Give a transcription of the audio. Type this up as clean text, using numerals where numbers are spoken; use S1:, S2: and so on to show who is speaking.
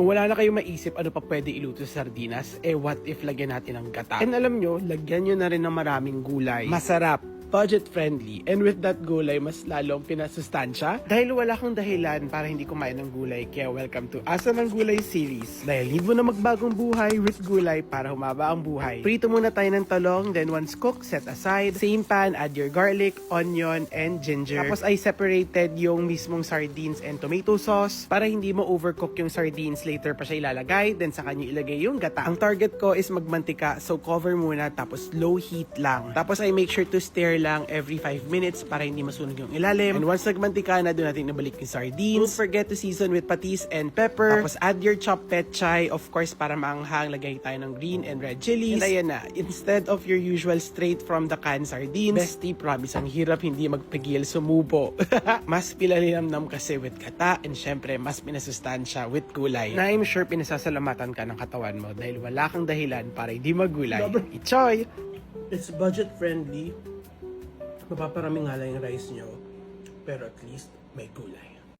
S1: Kung wala na kayong maisip ano pa pwede iluto sa sardinas, what if lagyan natin ng gata? And alam nyo, lagyan nyo na rin ng maraming gulay. Masarap, budget-friendly, and with that gulay, mas lalong pinasustansya. Dahil wala kang dahilan para hindi kumain ng gulay, kaya welcome to Asa ng Gulay series. Dahil need mo na magbagong buhay with gulay para humaba ang buhay. Prito muna tayo ng talong, then once cooked, set aside. Same pan, add your garlic, onion, and ginger. Tapos ay separated yung mismong sardines and tomato sauce para hindi mo overcook yung sardines. Later pa siya ilalagay, then saka nyo ilagay yung gata. Ang target ko is magmantika, so cover muna, tapos low heat lang. Tapos ay make sure to stir lang every 5 minutes para hindi masunog yung ilalim. And once nagmantika na, doon natin nabalik yung sardines. Don't forget to season with patis and pepper. Tapos add your chopped pechay, of course, para maanghang. Lagay tayo ng green and red chilies. And ayan na, instead of your usual straight from the can sardines, bestie, promise, ang hirap hindi magpigil sumubo. Mas pilalinamnam kasi with gata, and syempre, mas pinasustansya with gulay. Na I'm sure pinasasalamatan ka ng katawan mo dahil wala kang dahilan para hindi maggulay. Ichoy! It's budget friendly. Mapaparami nga lang yung rice nyo, pero at least may gulay.